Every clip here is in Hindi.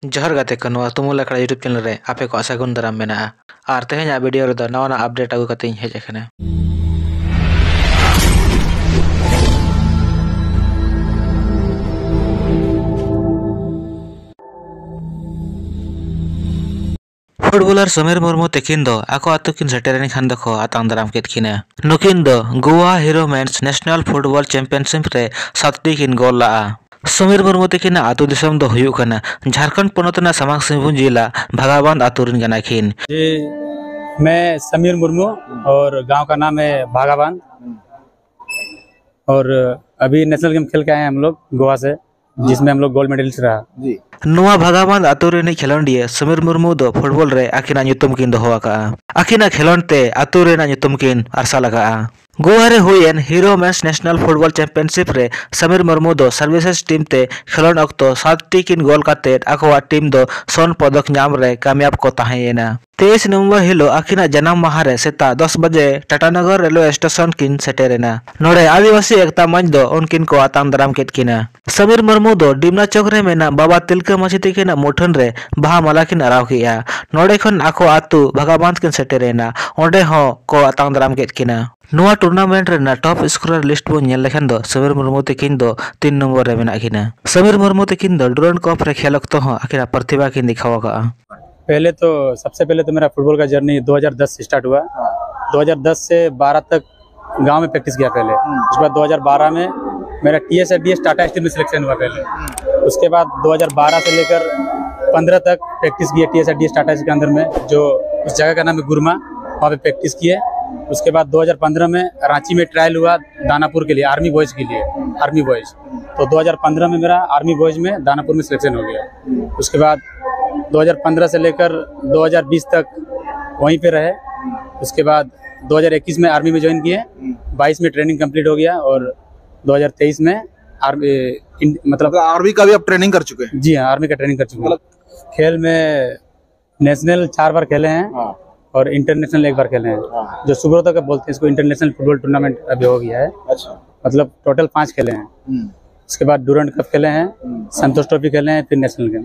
जोहर गाते को नवा तुमुल अखड़ा यूट्यूब चैनल रे आपे को सागुन दाराम मेना और तेहें वीडियो रे नवा अपडेट आगु कते हेज अखना। फुटबॉलर समीर मुर्मू तकिन दो आको आतु किन सेटेरनी खान दखो आतांग दाराम केत किना नुकिन दो Goa hero mains national football championship रे 7टी किन गोल लाआ। समीर मुर्मू तकिन आतु दिसम दो हुयु कना झारखंड पोनोतना सामांग सिंहभूम जिला भागाबांध आतु रिन गना किन। जी मैं समीर मुर्मू और गांव का नाम है भागाबांध और अभी नेशनल गेम खेल के आए हैं हम लोग गोवा से, जिसमें हम लोग गोल्ड मेडलिस्ट रहा जी। नुआ भागाबांध आतु रे खेलोंडिया समीर मुर्मू दो फुटबॉल रे आकिना ᱧᱩᱛᱩᱢ किन दोहो आका आकिना खेलोंड ते आतु रे ᱧᱩᱛᱩᱢ किन आरसा लगा। गोवा रे when hero mains national football championship रे समीर मुर्मू दो सर्विसेस टीम ते खेलोंड अक्तो 7टी किन गोल काते आकोवा टीम दो सोन पदक नाम रे कामयाब को ताहेना। 23 नवंबर हिलो आकिना जन्म माह रे सेता 10 बजे टाटानगर रेलवे स्टेशन किन सेटेरेना नोड़े आदिवासी एकता मंच दो उनकिन को आतांग दाराम केत किना। समीर मुर्मू दो डिमना चौक रे मेना बाबा तिलका माछी तकिना मुठन रे बाहा माला किन अराव किया नोड़े खन आको आतु भागाबांध किन सेटेरेना ओंडे हो को आतांग दाराम केत किना। नुआ टूर्नामेंट रे टॉप स्कोरर लिस्ट बो नेल लेखन दो समीर मुर्मू तकिन दो 3 नंबर रे मेना किना। समीर मुर्मू तकिन दो डुरंड कप रे खेल अक्तो हो आकिना प्रतिभा किन दिखावा का। पहले तो सबसे पहले तो मेरा फुटबॉल का जर्नी 2010 से स्टार्ट हुआ। 2010 से 12 तक गांव में प्रैक्टिस किया पहले। उसके बाद 2012 में मेरा TSFDS टाटा स्टील में सिलेक्शन हुआ पहले। उसके बाद 2012 से लेकर 15 तक प्रैक्टिस किया TSFDS टाटा के अंदर में, जो उस जगह का नाम है गुरमा, वहाँ पे प्रैक्टिस किए। उसके बाद 2015 में रांची में ट्रायल हुआ दानापुर के लिए, आर्मी बॉयज़ के लिए, आर्मी बॉयज़। तो 2015 में मेरा आर्मी बॉयज़ में दानापुर में सिलेक्शन हो गया। उसके बाद 2015 से लेकर 2020 तक वहीं पे रहे। उसके बाद 2021 में आर्मी में ज्वाइन किए, 22 में ट्रेनिंग कंप्लीट हो गया और 2023 में आर्मी मतलब आर्मी का भी आप ट्रेनिंग कर चुके हैं? जी हाँ, आर्मी का ट्रेनिंग कर चुके हैं। खेल में नेशनल 4 बार खेले हैं और इंटरनेशनल 1 बार खेले हैं। जो सुब्रतो का बोलते हैं इसको इंटरनेशनल फुटबॉल टूर्नामेंट अभी हो गया है। अच्छा, मतलब टोटल 5 खेले हैं। उसके बाद डुरंड कप खेले हैं, संतोष ट्रॉफी खेले हैं, फिर नेशनल गेम।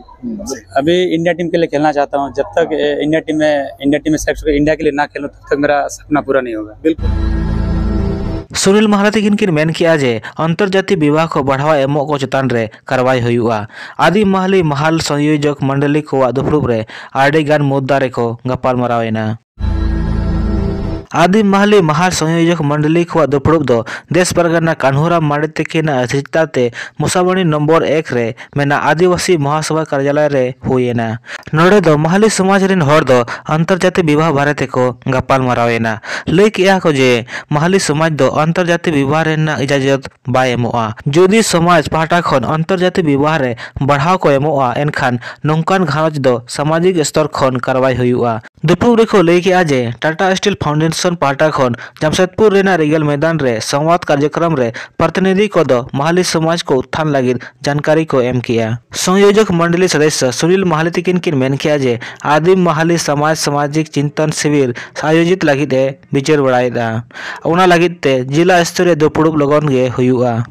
अभी इंडिया टीम के लिए खेलना चाहता हूं। जब तक इंडिया टीम में सेलेक्ट होकर इंडिया के लिए ना खेलूं तब तक मेरा सपना पूरा नहीं होगा। बिल्कुल। सुनील महारती किन मेन किया जे अंतर्जातीय विवाह को बढ़ावा एमो को चेतान रे कार्रवाई हुआ। आदि महली महाल संयोजक मंडली को दुपुरुब रे आड़ी गान मुद्दा रे को गपाल मरावेना। आदि महली महाल संयोजक मंडली को दुपुरुब दो देश परगना कान्हूराम मांडे तकिना अध्यक्षताते मुसाबणी नंबर 1 रे मेना आदिवासी महासभा कार्यालय रे हुएना। नोड़े दो महली समाज रिन होर दो अंतर्जातीय विवाह बारे को गपाल मरावेना। लई किया को जे महली समाज दो अंतर्जातीय विवाह रेना इजाजत बाय एमोआ। जोदी समाज पाहटा खन अंतर्जातीय विवाह रे बढ़ाव को एमोआ एनखान नोंकान घारज दो सामाजिक स्तर खन कार्रवाई हुआ। दुपुरुब रे को लई किया जे टाटा स्टील फाउंडेशन पाहटा खन जमशेदपुर रेना रिगल मैदान रे संवाद कार्यक्रम रे प्रतिनिधि को दो महली समाज को उत्थान लगी जानकारी को एम किया। संयोजक मंडली सदस्य सुनील महाली तकिन किन मेन किया जे आदिम महली समाज सामाजिक चिंतन शिविर आयोजित लगी विचार बड़ाएदा उना लगित ते जिला स्तरीय दुपुरुब लगन गे हुआ।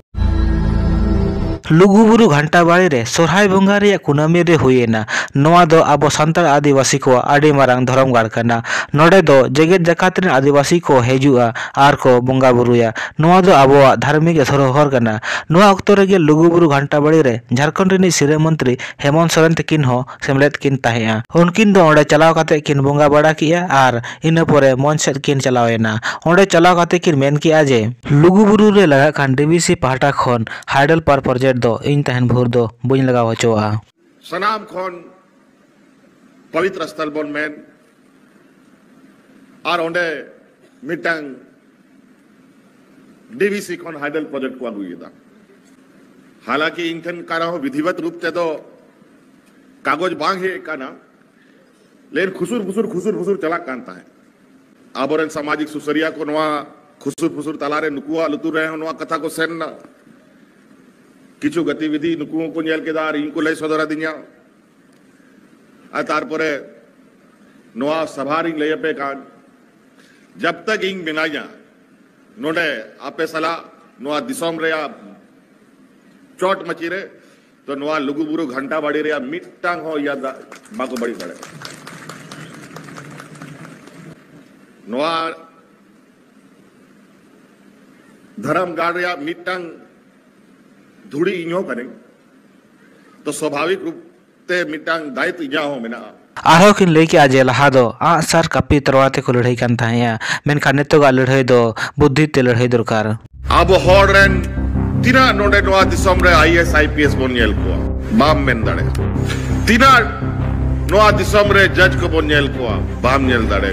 लुगुबुरु घंटा बाड़ी रे सोरहाय बंगा रे कुनामी रे हुएना। नोआ दो आबो संताल आदिवासी को आड़ी मारांग धर्म गाड़ कना। नोडे दो जेगेत जकात रे आदिवासी को हेजुआ आर को बंगा बुरुया। नोआ दो आबो धार्मिक धरोहर कना। नोआ अक्तो रे लुगुबुरु घंटा बाड़ी रे झारखंड रिनी सिरे मंत्री हेमंत सोरेन तकिन हो सेमलेद किन ताहेया। उनकिन दो ओंडे चलाव काते किन बंगा बड़ा किया आर इना पोरे मन सेद किन चलावेना। ओंडे चलाव काते किन मेन किया जे लुगुबुरु रे लगा खान डीवीसी पाहटा खन हाइडल पर प्रोजेक्ट दो इन तहन भोर दो बुझ लगा होचोआ। सनाम खन पवित्र स्थल बन मेन और ओंडे मिटांग डीवीसी खन हाइडल प्रोजेक्ट को अगुएदा। हालांकि इनकन कारा हो विधिवत रूप से तो कागज बांग है काना लेकिन खुसुर फुसुर चला कांता है। आबोरन सामाजिक सुसरिया को नवा खुसुर फुसुर तलारे नुकुआ लुतुर रहे नवा कथा को सेन ना किचु गतिविधि नुकुओं को नेल केदार इनको लय सदरा दिन्या तारपरे नोआ सभारिंग लय पे कान जब तक इंग बिनाया नोडे आपे सला नोआ दिसोम रे चोट मची रे तो नवा लुगुबुरु घंटा बाड़ी रे मिट्टांग हो या बाको बड़ी बड़े नवा धर्म गाड़ रे मिट्टांग धुड़ी इñो करें तो स्वाभाविक रूप ते मिट्टांग दायित्व इñा हो मेना आरो किन लई के आजे लहा दो आसार कापी तरवा ते को लड़ाई कान ताया मेनखान नितोगा लड़ाई दो बुद्धि ते लड़ाई दरकार अब हॉर रेन तीना नोडे नोआ दिसम रे आईएएस आईपीएस बोन नेल को बाम मेन दाड़े तीना नोआ दिसम रे जज को बोन नेल को बाम नेल दाड़े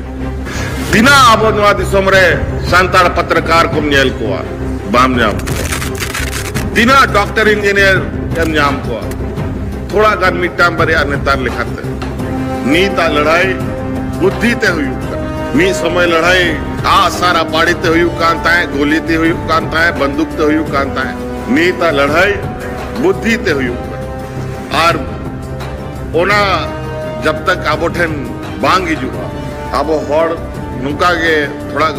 तीना अब नोआ दिसम रे सांताड़ पत्रकार को नेल को बाम नाम तीना डॉक्टर इंजीनियर एम नाम को थोड़ा गान मिट्टाम बरिया नेता लिखते नीता लड़ाई बुद्धि ते हुई मी समय लड़ाई आ सारा पाड़ी ते हुई कांता है गोली ते हुई कांता है बंदूक ते हुई कांता है नीता लड़ाई बुद्धि ते हुई और ओना जब तक आबो ठेन बांग हिजू आबो हॉर नुका के थोड़ा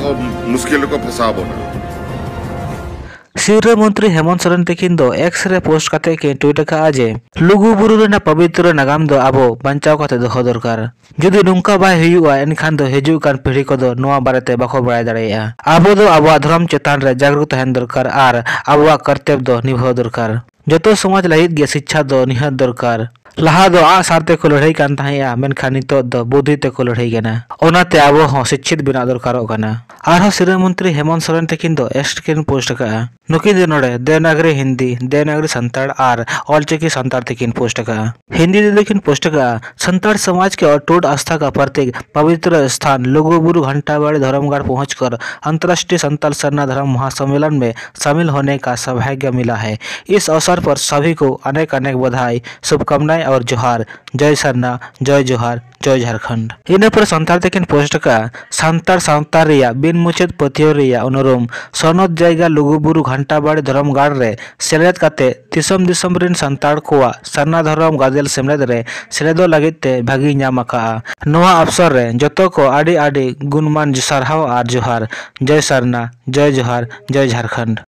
मुश्किल को फंसाबो ना सिर मंत्री हेमंत सोरेन तकिन दो एक्स रे पोस्ट काते के ट्वीट का आजे लुगुबुरु रेना पवित्र नागाम दो आबो बंचाव काते दोहो दरकार जुदी नुंका बाय हुयुआ एनखान दो हिजु कान पीढ़ी को दो नोआ बारेते बाको बड़ाय दाड़ेया आबो दो आबो धर्म चेतान रे जागरूक तहन दरकार आर आबो कर्तव्य दो निभाव दरकार जतो समाज लागित गे शिक्षा दो निहात दरकार लहा दो आ सारते को लड़ाई कान ताया मेनखान नितो दो बुद्धि ते को लड़ाई गना ओनाते आबो हो शिक्षित बिना दरकारो गना आरो सिर मंत्री हेमंत सोरेन तकिन दो एस्टकिन पोस्ट का नुकिन दे नोडे देवनागरी हिंदी देवनागरी संताड़ आर ऑलचिकी संताड़ तकिन पोस्ट का हिंदी दे लेकिन पोस्ट का संताड़ समाज के अटूट आस्था का प्रतीक पवित्र स्थान लुगुबुरु घंटाबाड़ी धर्मगढ़ पहुंचकर अंतर्राष्ट्रीय संताल सरना धर्म महासम्मेलन में शामिल होने का सौभाग्य मिला है। इस अवसर पर सभी को अनेक अनेक बधाई शुभकामनाएं और जोहार। जय सरना, जय जोहार, जय झारखंड। इन पर संताल तकिन पोस्ट का संताड़ सावता रिया बिन मुचेद पतियो रिया उनुरुम सनद जायगा लुगुबुरु घंटाबाड़ी धर्मगढ़ रे सेलेद काते दिसम दिसम रिन संताड़ कोवा सरना धर्म गादेल सेमलेद रे सेलेदो लागित ते भागी नाम आका नोआ अवसर रे जतो को आडी आडी गुणमान सारहाव आर जोहार। जय सरना, जय जोहार, जय झारखंड।